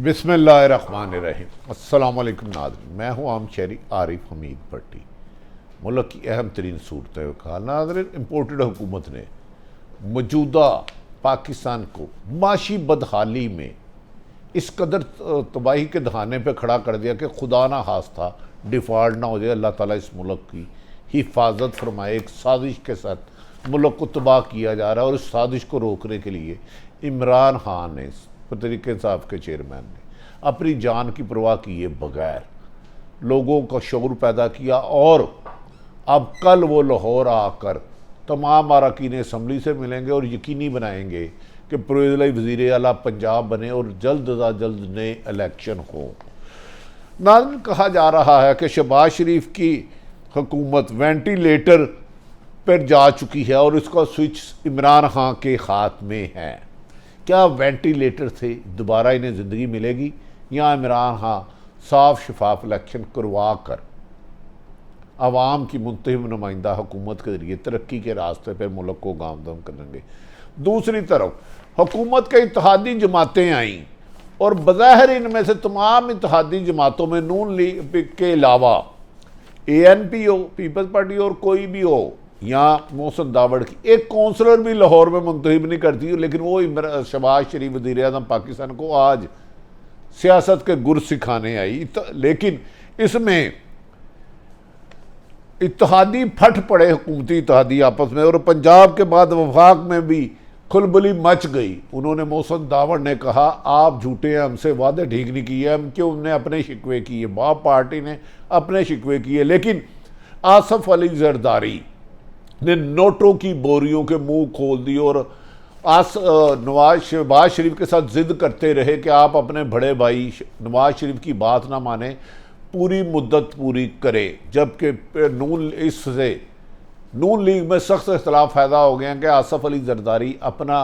बिस्मिल्लाहिर्रहमानिर्रहीम। अस्सलाम वालेकुम नाज़रीन, मैं हूँ आम शहरी आरिफ हमीद भट्टी। मुल्क की अहम तरीन सूरत हाल नाज़रीन, इम्पोर्टेड हुकूमत ने मौजूदा पाकिस्तान को माशी बदहाली में इस कदर तबाही के दहाने पर खड़ा कर दिया कि खुदा ना खास्ता डिफ़ॉल्ट ना हो जाए। अल्लाह ताला इस मुल्क की हिफाजत फरमाए। एक साजिश के साथ मुल्क को तबाह किया जा रहा है और इस साजिश को रोकने के लिए इमरान खान ने, तरीके इंसाफ के चेयरमैन ने, अपनी जान की परवाह किए बगैर लोगों का शऊर पैदा किया और अब कल वो लाहौर आकर तमाम अरकान असम्बली से मिलेंगे और यकीनी बनाएंगे कि परवेज़ वज़ीर आला पंजाब बने और जल्द अज जल्द नए इलेक्शन हो। नाज़रीन, कहा जा रहा है कि शहबाज शरीफ की हुकूमत वेंटिलेटर पर जा चुकी है और इसका स्विच इमरान खान के हाथ में है। क्या वेंटिलेटर से दोबारा इन्हें ज़िंदगी मिलेगी या इमरान खान साफ शफाफ इलेक्शन करवा कर आवाम की मुंतखब नुमाइंदा हुकूमत के ज़रिए तरक्की के रास्ते पर मुल्क को गामदम करेंगे? दूसरी तरफ हुकूमत के इत्तेहादी जमातें आईं और बज़ाहिर इनमें से तमाम इत्तेहादी जमातों में नून लीग के अलावा ANP हो, पीपल्स पार्टी और कोई भी हो, या मोहसिन दावड़ की एक कौंसलर भी लाहौर में मुंतखब नहीं करती, लेकिन वो शहबाज शरीफ वज़ीर आज़म पाकिस्तान को आज सियासत के गुर सिखाने आई। लेकिन इसमें इत्तेहादी फट पड़े, हुकूमती इत्तेहादी आपस में, और पंजाब के बाद वफाक में भी खुलबली मच गई। उन्होंने मोहसिन दावड़ ने कहा आप झूठे हैं, हमसे वादे ठीक नहीं किए, हम क्यों, हमने अपने शिकवे किए, बाप पार्टी ने अपने शिकवे किए। लेकिन आसफ अली जरदारी ने नोटों की बोरियों के मुंह खोल दी और शहबाज शरीफ के साथ जिद करते रहे कि आप अपने बड़े भाई नवाज शरीफ की बात ना माने, पूरी मुद्दत पूरी करे। जबकि नून लीग में सख्त इख्तलाफ पैदा हो गया कि आसफ अली जरदारी अपना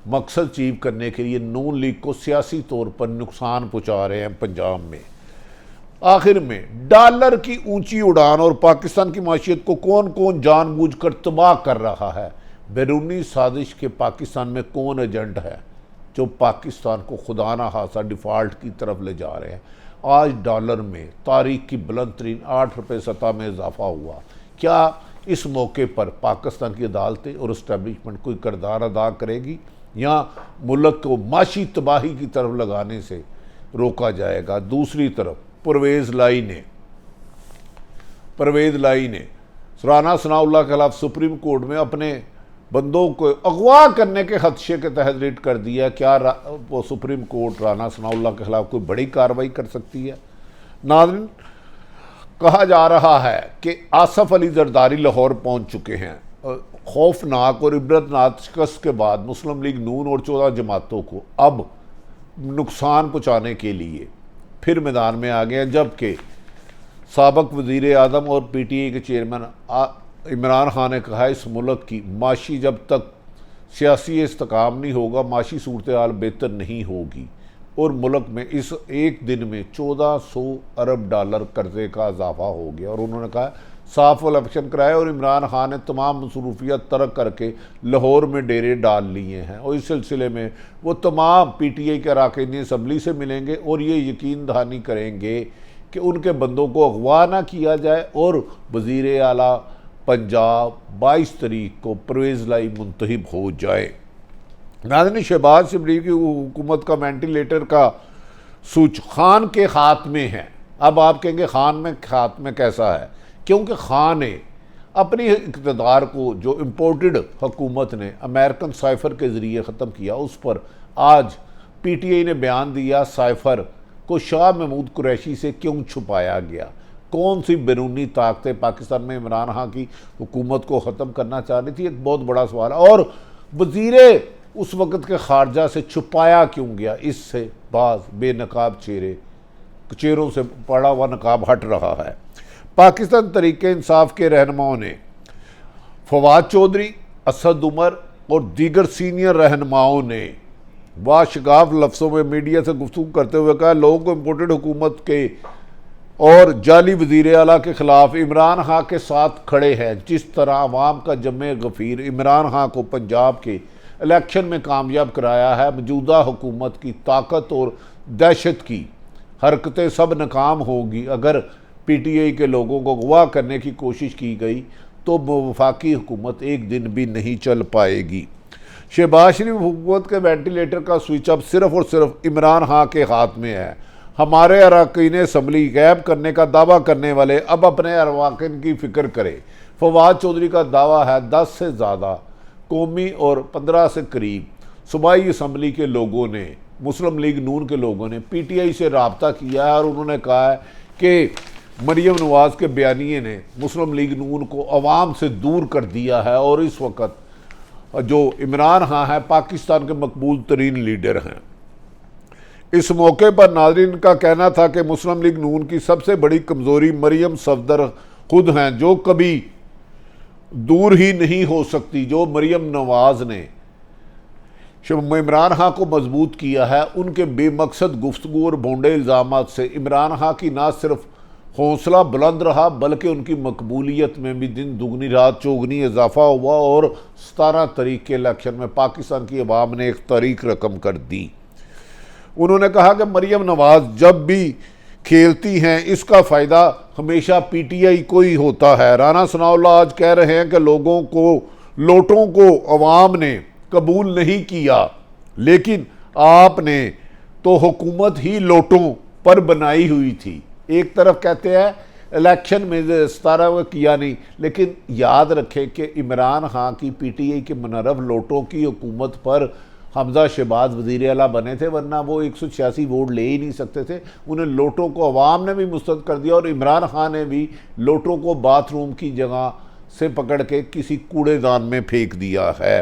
मकसद अचीव करने के लिए नून लीग को सियासी तौर पर नुकसान पहुँचा रहे हैं पंजाब में। आखिर में डॉलर की ऊंची उड़ान और पाकिस्तान की माशियत को कौन कौन जानबूझकर तबाह कर रहा है? बैरूनी साजिश के पाकिस्तान में कौन एजेंट है जो पाकिस्तान को खुदा ना खास्ता डिफ़ॉल्ट की तरफ ले जा रहे हैं? आज डॉलर में तारीख की बुलंद तरीन 8 रुपये सतह में इजाफा हुआ। क्या इस मौके पर पाकिस्तान की अदालतें और इस्टेब्लिशमेंट कोई किरदार अदा करेगी या मुल्क को माशी तबाही की तरफ लगाने से रोका जाएगा? दूसरी तरफ परवेज़ लाई ने राना सनाउल्लाह के खिलाफ सुप्रीम कोर्ट में अपने बंदों को अगवा करने के खदशे के तहत रिट कर दिया। क्या वो सुप्रीम कोर्ट राना सनाउल्लाह के खिलाफ कोई बड़ी कार्रवाई कर सकती है? नाज़रीन, कहा जा रहा है कि आसफ अली जरदारी लाहौर पहुंच चुके हैं। खौफनाक और इबरतनाक शिकस्त के बाद मुस्लिम लीग नून और 14 जमातों को अब नुकसान पहुँचाने के लिए फिर मैदान में आ गए, जबकि साबिक़ वज़ीर आज़म और PTI के चेयरमैन इमरान खान ने कहा इस मुल्क की माशी जब तक सियासी इस्तेकाम नहीं होगा, माशी सूरत हाल बेहतर नहीं होगी और मुल्क में इस एक दिन में 1400 अरब डॉलर कर्जे का इजाफा हो गया। और उन्होंने कहा साफ इलेक्शन कराए और इमरान खान ने तमाम मसरूफियात तर्क करके लाहौर में डेरे डाल लिए हैं और इस सिलसिले में वो तमाम PTI के अरकान असम्बली से मिलेंगे और ये यकीन दहानी करेंगे कि उनके बंदों को अगवा ना किया जाए और वज़ीर आला पंजाब 22 तारीख को परवेज़ लाई मुंतखब हो जाए। नाज़रीन, शहबाज शरीफ की हुकूमत का वेंटिलेटर का स्विच खान के हाथ में है। अब आप कहेंगे खान में हाथ में कैसा है? क्योंकि खान ने अपनी इक़्तिदार को जो इम्पोर्टेड हुकूमत ने अमेरिकन साइफ़र के ज़रिए ख़त्म किया, उस पर आज PTI ने बयान दिया साइफ़र को शाह महमूद कुरैशी से क्यों छुपाया गया। कौन सी बैरूनी ताकतें पाकिस्तान में इमरान खान की हुकूमत को ख़त्म करना चाह रही थी? एक बहुत बड़ा सवाल है। और वज़ीर उस वक़्त के खारजा से छुपाया क्यों गया? इससे बाज़ बेनकाब चेहरों से पड़ा हुआ नकाब हट रहा है। पाकिस्तान तहरीक इंसाफ के रहनुमाओं ने फवाद चौधरी, असद उमर और दीगर सीनियर रहनुमाओं ने वाशगाफ लफ्ज़ों में मीडिया से गुफ्तगू करते हुए कहा लोगों को इम्पोर्टेड हुकूमत के और जाली वज़ीर आला के ख़िलाफ़ इमरान खान के साथ खड़े हैं। जिस तरह अवाम का जमे गफ़ीर इमरान खान को पंजाब के इलेक्शन में कामयाब कराया है, मौजूदा हुकूमत की ताकत और दहशत की हरकतें सब नाकाम होगी। अगर पीटीआई के लोगों को अगवा करने की कोशिश की गई तो वफाकी हुकूमत एक दिन भी नहीं चल पाएगी। शहबाज शरीफ हुकूमत के वेंटिलेटर का स्विच अब सिर्फ और सिर्फ इमरान खान के हाथ में है। हमारे अरकान असम्बली गैब करने का दावा करने वाले अब अपने अरकान की फ़िक्र करें। फवाद चौधरी का दावा है 10 से ज़्यादा कौमी और 15 से करीब सूबाई असम्बली के लोगों ने, मुस्लिम लीग नून के लोगों ने पीटीआई से रब्ता किया है और उन्होंने कहा है कि मरियम नवाज़ के बयानिए ने मुस्लिम लीग नून को अवाम से दूर कर दिया है और इस वक्त जो इमरान खान है पाकिस्तान के मकबूल तरीन लीडर हैं। इस मौके पर नाज़रीन का कहना था कि मुस्लिम लीग नून की सबसे बड़ी कमज़ोरी मरियम सफदर खुद हैं, जो कभी दूर ही नहीं हो सकती। जो मरियम नवाज़ ने इमरान खान को मजबूत किया है, उनके बेमकसद गुफ्तगू और भोंडे इल्ज़ामात से इमरान खान की ना सिर्फ हौसला बुलंद रहा बल्कि उनकी मकबूलियत में भी दिन दुगनी रात चौगनी इजाफा हुआ और 17 तारीख के इलेक्शन में पाकिस्तान की अवाम ने एक तारीख रकम कर दी। उन्होंने कहा कि मरियम नवाज़ जब भी खेलती हैं इसका फ़ायदा हमेशा पीटीआई को ही होता है। राना सनाउल्लाह आज कह रहे हैं कि लोटों को अवाम ने कबूल नहीं किया, लेकिन आपने तो हुकूमत ही लोटों पर बनाई हुई थी। एक तरफ कहते हैं इलेक्शन में 17 को किया नहीं, लेकिन याद रखें कि इमरान खान की पीटीआई के मुनरफ लोटों की हुकूमत पर हमजा शहबाज वज़ीर आला बने थे, वरना वो 186 वोट ले ही नहीं सकते थे। उन्हें लोटों को अवाम ने भी मुस्तरद कर दिया और इमरान खान ने भी लोटों को बाथरूम की जगह से पकड़ के किसी कूड़ेदान में फेंक दिया है।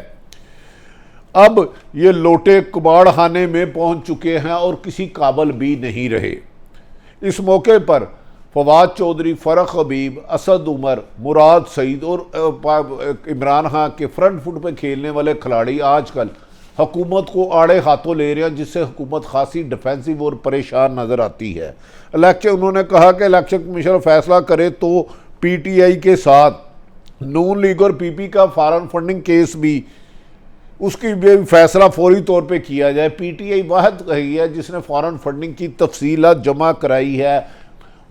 अब ये लोटे कबाड़ खाने में पहुंच चुके हैं और किसी काबिल भी नहीं रहे। इस मौके पर फवाद चौधरी, फ़रख हबीब, असद उमर, मुराद सईद और इमरान खान के फ्रंट फुट पे खेलने वाले खिलाड़ी आजकल हुकूमत को आड़े हाथों ले रहे हैं, जिससे हुकूमत खासी डिफेंसिव और परेशान नज़र आती है। उन्होंने कहा कि इलेक्शन कमीशन फैसला करे तो पीटीआई के साथ नून लीग और पीपी का फॉरेन फंडिंग केस भी उसकी भी फैसला फौरी तौर पे किया जाए। पीटीआई वाहिद कही है जिसने फॉरेन फंडिंग की तफसीलात जमा कराई है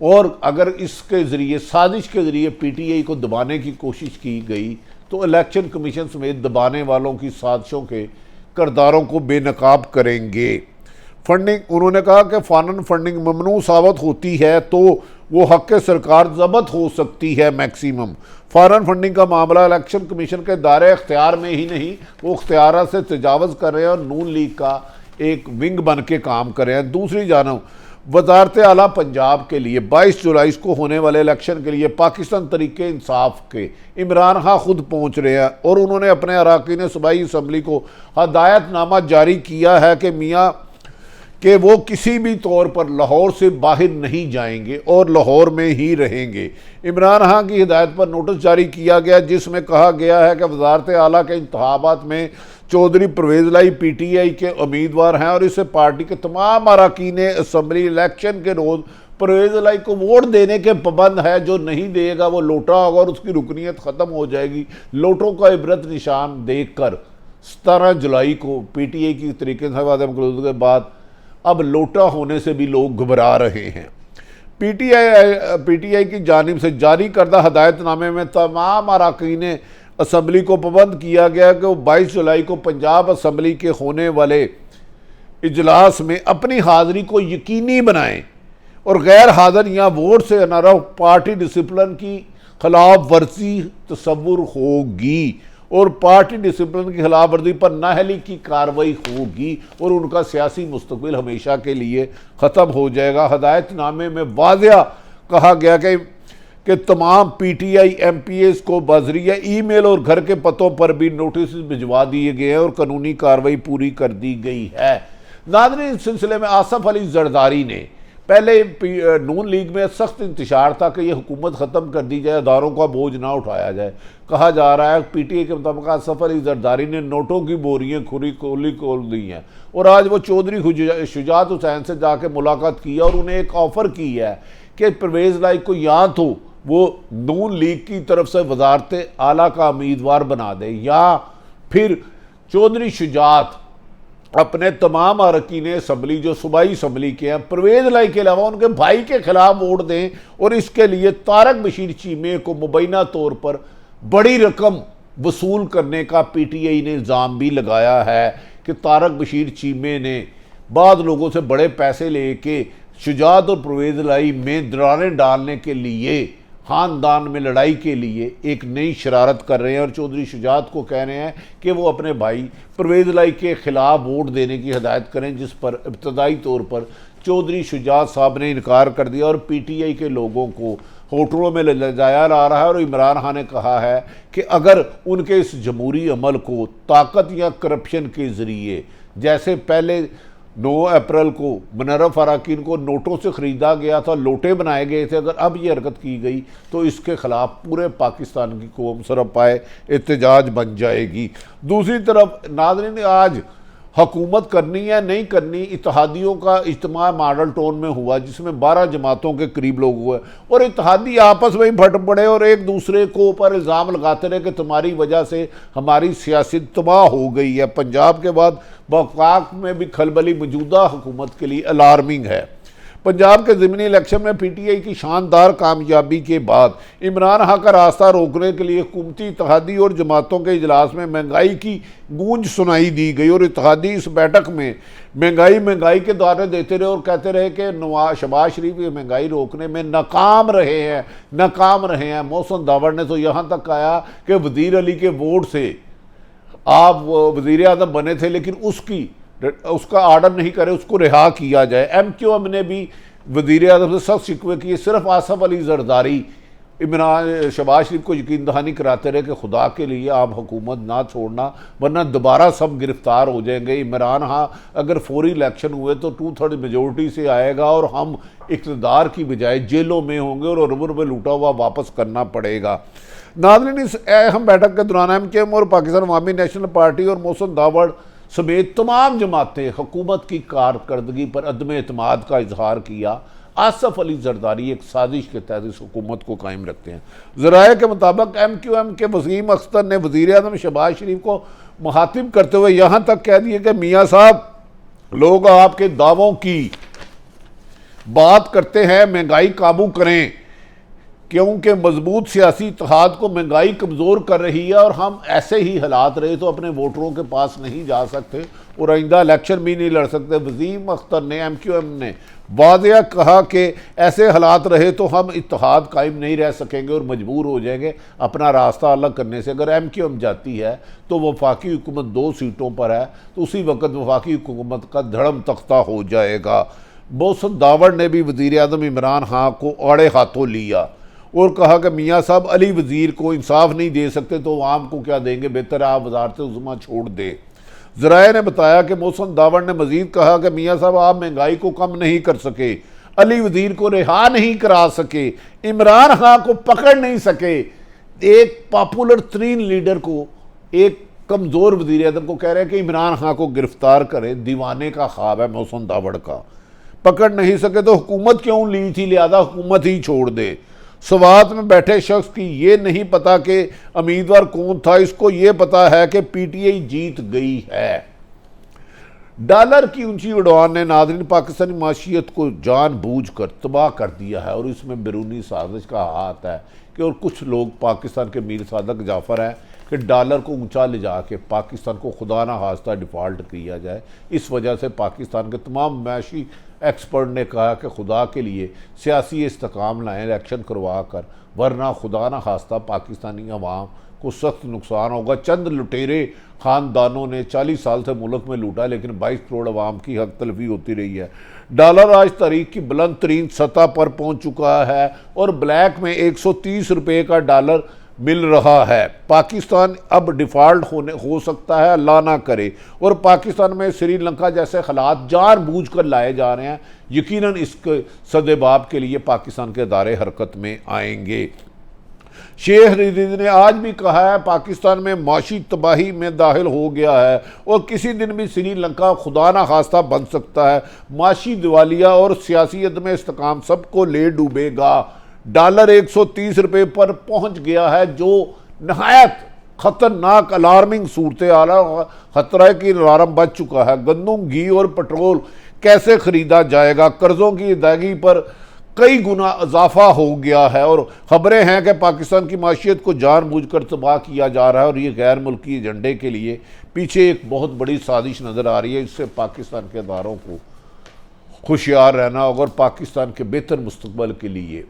और अगर इसके ज़रिए साजिश के ज़रिए पीटीआई को दबाने की कोशिश की गई तो इलेक्शन कमीशन समेत दबाने वालों की साजिशों के किरदारों को बेनकाब करेंगे। फंडिंग उन्होंने कहा कि फॉरेन फंडिंग ममनू साबित होती है तो वो हक़ सरकार ज़ब्त हो सकती है मैक्सिमम। फॉरेन फंडिंग का मामला इलेक्शन कमीशन के दायरे इख्तियार में ही नहीं, वो इख्तियार से तजावज़ कर रहे हैं और नून लीग का एक विंग बन के काम कर रहे हैं। दूसरी जानब वज़ारत आला पंजाब के लिए 22 जुलाई को होने वाले इलेक्शन के लिए पाकिस्तान तरीके इंसाफ के इमरान खान खुद पहुँच रहे हैं और उन्होंने अपने अरकान सूबाई असम्बली को हदायतनामा जारी किया है कि मियाँ कि वो किसी भी तौर पर लाहौर से बाहर नहीं जाएंगे और लाहौर में ही रहेंगे। इमरान खान की हिदायत पर नोटिस जारी किया गया जिसमें कहा गया है कि वज़ारत आला के इंतखाबात में चौधरी परवेज़ लाई पीटीआई के उम्मीदवार हैं और इससे पार्टी के तमाम अरकान असम्बली इलेक्शन के रोज़ परवेज़ लाई को वोट देने के पाबंद है। जो नहीं देगा वो लोटा होगा और उसकी रुकनीत ख़त्म हो जाएगी। लोटों का इबरत निशान देख कर 17 जुलाई को पीटीआई की तरीके से वादे मकसूद के बाद अब लोटा होने से भी लोग घबरा रहे हैं। पीटीआई की जानिब से जारी करदा हदायतनामे में तमाम अरकान असम्बली को पाबंद किया गया कि वो 22 जुलाई को पंजाब असम्बली के होने वाले इजलास में अपनी हाज़िरी को यकीनी बनाएं और गैर हाज़िर या वोट से नारा पार्टी डिसिप्लिन की खिलाफ वर्जी तस्वुर होगी और पार्टी डिसिप्लिन की खिलाफ वर्जी पर नाअहली की कार्रवाई होगी और उनका सियासी मुस्तकबिल हमेशा के लिए ख़त्म हो जाएगा। हदायतनामे में वाज़िया कहा गया कि तमाम पीटीआई एमपीएस को बज़रिया ईमेल और घर के पतों पर भी नोटिस भिजवा दिए गए हैं और कानूनी कार्रवाई पूरी कर दी गई है। नाज़रीन, इस सिलसिले में आसफ अली जरदारी ने पहले नून लीग में सख्त इंतशार था कि यह हुकूमत ख़त्म कर दी जाए, अदारों का बोझ ना उठाया जाए। कहा जा रहा है पीटीआई के मुताबिक आसफ अली जरदारी ने नोटों की बोरियां खोल दी हैं और आज वो चौधरी शुजात हुसैन से जाके मुलाकात की है और उन्हें एक ऑफ़र की है कि परवेज़ लाई को या तो वो नून लीग की तरफ से वज़ारत आला का उम्मीदवार बना दे या फिर चौधरी शुजात अपने तमाम अरकान असम्बली जो सूबाई असम्बली के हैं परवेज लाई के अलावा उनके भाई के खिलाफ वोट दें, और इसके लिए तारक बशीर चीमे को मुबैना तौर पर बड़ी रकम वसूल करने का पीटीआई ने इल्ज़ाम भी लगाया है कि तारक बशीर चीमे ने बाद लोगों से बड़े पैसे लेके शुजात और परवेज लाई में दरारें डालने के लिए, खानदान में लड़ाई के लिए एक नई शरारत कर रहे हैं, और चौधरी शुजात को कह रहे हैं कि वो अपने भाई परवेज लाई के खिलाफ वोट देने की हदायत करें, जिस पर इब्तदाई तौर पर चौधरी शुजात साहब ने इनकार कर दिया और पीटीआई के लोगों को होटलों में ले जाया जा रहा है। और इमरान खान ने कहा है कि अगर उनके इस जमहूरी अमल को ताकत या करप्शन के ज़रिए, जैसे पहले 9 अप्रैल को मुनर्रफ अरकान को नोटों से ख़रीदा गया था, लोटे बनाए गए थे, अगर अब ये हरकत की गई तो इसके ख़िलाफ़ पूरे पाकिस्तान की कौम सरपाए एहतजाज बन जाएगी। दूसरी तरफ नाज़रीन, आज हुकूमत करनी है नहीं करनी, इत्तेहादियों का इज्तिमा मॉडल टाउन में हुआ जिसमें 12 जमातों के करीब लोग हुए, और इत्तेहादी आपस में ही फट पड़े और एक दूसरे को ऊपर इल्ज़ाम लगाते रहे कि तुम्हारी वजह से हमारी सियासत तबाह हो गई है। पंजाब के बाद वफाक में भी खलबली मौजूदा हुकूमत के लिए अलार्मिंग है। पंजाब के ज़िमनी इलेक्शन में पीटीआई की शानदार कामयाबी के बाद इमरान खान का रास्ता रोकने के लिए हुकूमती इत्तेहादी और जमातों के इजलास में महंगाई की गूंज सुनाई दी गई, और इत्तेहादी इस बैठक में महंगाई के दारे देते रहे और कहते रहे कि शहबाज शरीफ ये महंगाई रोकने में नाकाम रहे हैं। मोहसिन दावड़ ने तो यहाँ तक कहा कि वज़ीर अली के वोट से आप वज़ीर आज़म बने थे, लेकिन उसका आर्डर नहीं करे, उसको रिहा किया जाए। MQM ने भी वज़ीर आज़म से सख्त शिकवे किए। सिर्फ आसफ अली जरदारी इमरान शहबाज शरीफ को यकीन दहानी कराते रहे कि खुदा के लिए आप हुकूमत ना छोड़ना, वरना दोबारा सब गिरफ्तार हो जाएंगे। इमरान खान अगर फौरी इलेक्शन हुए तो 2/3 मेजोरिटी से आएगा और हम इक़्तिदार की बजाय जेलों में होंगे और अरबों रुपये लूटा हुआ वापस करना पड़ेगा। नाज़रीन, इस अहम बैठक के दौरान MKM और पाकिस्तान अवामी नेशनल पार्टी और मोहसिन दावड़ समेत तमाम जमातें हुकूमत की कारकर्दगी पर अदम एतमाद का इजहार किया। आसफ अली जरदारी एक साजिश के तहत इस हुकूमत को कायम रखते हैं। ज़राए के मुताबिक MQM के वसीम अख्तर ने वज़ीर आज़म शहबाज शरीफ को मुखातिब करते हुए यहाँ तक कह दिए कि मियाँ साहब, लोग आपके दावों की बात करते हैं, महंगाई काबू करें, क्योंकि मजबूत सियासी इत्तेहाद को महंगाई कमज़ोर कर रही है और हम ऐसे ही हालात रहे तो अपने वोटरों के पास नहीं जा सकते और आइंदा इलेक्शन भी नहीं लड़ सकते। वसीम अख्तर ने MQM ने वाज़ेह कहा कि ऐसे हालात रहे तो हम इत्तेहाद कायम नहीं रह सकेंगे और मजबूर हो जाएंगे अपना रास्ता अलग करने से। अगर MQM जाती है तो वफाकी हुकूमत 2 सीटों पर है, तो उसी वक्त वफाकी हुकूमत का धड़म तख्ता हो जाएगा। मोहसिन दावड़ ने भी वज़ीर आज़म इमरान खान को आड़े हाथों लिया और कहा कि मियाँ साहब, अली वज़ीर को इंसाफ नहीं दे सकते तो आवाम को क्या देंगे, बेहतर है आप वज़ारत उज़्मा छोड़ दे। ज़राए ने बताया कि मोहसिन दावड़ ने मज़ीद कहा कि मियाँ साहब, आप महंगाई को कम नहीं कर सके, अली वज़ीर को रिहा नहीं करा सके, इमरान खान को पकड़ नहीं सके, एक पॉपुलर तरीन लीडर को, एक कमज़ोर वज़ीर आज़म को कह रहे हैं कि इमरान खान को गिरफ्तार करें। दीवाने का ख्वाब है मोहसिन दावड़ का। पकड़ नहीं सके तो हुकूमत क्यों ली थी, लिहाजा हुकूमत ही छोड़ दे। स्वात में बैठे शख्स की ये नहीं पता कि उम्मीदवार कौन था, इसको ये पता है कि पीटीआई जीत गई है। डॉलर की ऊंची उड़ान ने नाज़रीन पाकिस्तानी माशियत को जानबूझकर तबाह कर दिया है और इसमें बैरूनी साजिश का हाथ है कि और कुछ लोग पाकिस्तान के मीर सादक जाफ़र हैं कि डॉलर को ऊंचा ले जाके पाकिस्तान को खुदा ना खास्ता डिफ़ॉल्ट किया जाए। इस वजह से पाकिस्तान के तमाम मैशी एक्सपर्ट ने कहा कि खुदा के लिए सियासी इस्तेकाम लाएँ, इलेक्शन करवा कर, वरना खुदा ना खास्ता पाकिस्तानी अवाम को सख्त नुकसान होगा। चंद लुटेरे ख़ानदानों ने 40 साल से मुल्क में लूटा, लेकिन 22 करोड़ अवाम की हक तलफी होती रही है। डॉलर आज तारीख की बुलंद तरीन सतह पर पहुँच चुका है और ब्लैक में 130 रुपये का डॉलर मिल रहा है। पाकिस्तान अब डिफ़ॉल्ट हो सकता है, अल्लाह ना करे, और पाकिस्तान में श्रीलंका जैसे हालात जानबूझकर लाए जा रहे हैं। यकीनन इसके सदेबाब के लिए पाकिस्तान के इदारे हरकत में आएंगे। शेख रशीद ने आज भी कहा है पाकिस्तान में माशी तबाही में दाखिल हो गया है और किसी दिन भी श्रीलंका खुदा ना खास्ता बन सकता है। माशी दिवालिया और सियासी अदम इस्तेकाम सबको ले डूबेगा। डॉलर 130 रुपये पर पहुंच गया है, जो नहायत खतरनाक अलार्मिंग सूरत हाल है, खतरा की अलार्म बज चुका है। गंदम, घी और पेट्रोल कैसे खरीदा जाएगा? कर्जों की अदायगी पर कई गुना इजाफा हो गया है और खबरें हैं कि पाकिस्तान की माशियत को जानबूझकर तबाह किया जा रहा है और ये गैर मुल्की एजेंडे के लिए पीछे एक बहुत बड़ी साजिश नज़र आ रही है। इससे पाकिस्तान के अदारों को होशियार रहना होगा और पाकिस्तान के बेहतर मुस्तकबल के लिए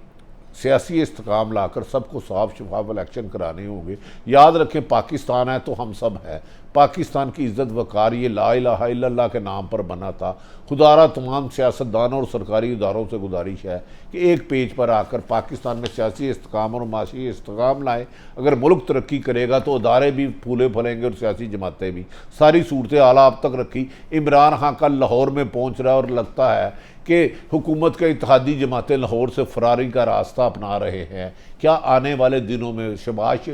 सियासी इस्तेकाम लाकर सबको साफ शफाफ इलेक्शन कराने होंगे। याद रखें, पाकिस्तान है तो हम सब हैं। पाकिस्तान की इज़्ज़त वकार ये ला इलाहा इल्लल्लाह के नाम पर बना था। खुदारा तमाम सियासतदानों और सरकारी इदारों से गुजारिश है कि एक पेज पर आकर पाकिस्तान में सियासी इस्तेकाम और माशी इस्तेकाम लाएँ। अगर मुल्क तरक्की करेगा तो अदारे भी फूले फलेंगे और सियासी जमातें भी। सारी सूरत हाल आप तक रखी। इमरान खान कल लाहौर में पहुँच रहा है और लगता है कि हुकूमत के इत्तेहादी जमातें लाहौर से फरारी का रास्ता अपना रहे हैं। क्या आने वाले दिनों में शहबाज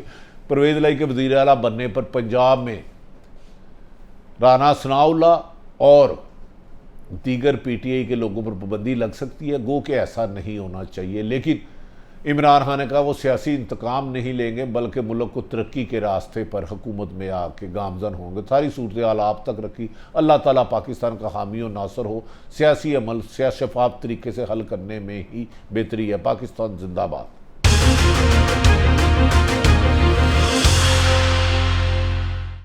परवेज़ लाई के वज़ीर आला बनने पर पंजाब में राना सनाउल्लाह और दीगर पीटीआई के लोगों पर पाबंदी लग सकती है? गो कि ऐसा नहीं होना चाहिए, लेकिन इमरान खान ने कहा वो सियासी इंतकाम नहीं लेंगे बल्कि मुल्क को तरक्की के रास्ते पर हुकूमत में आके गामजन होंगे। सारी सूरत हाल आप तक रखी। अल्लाह ताला पाकिस्तान का हामी और नासर हो। सियासी अमल शफाफ तरीके से हल करने में ही बेहतरी है। पाकिस्तान जिंदाबाद।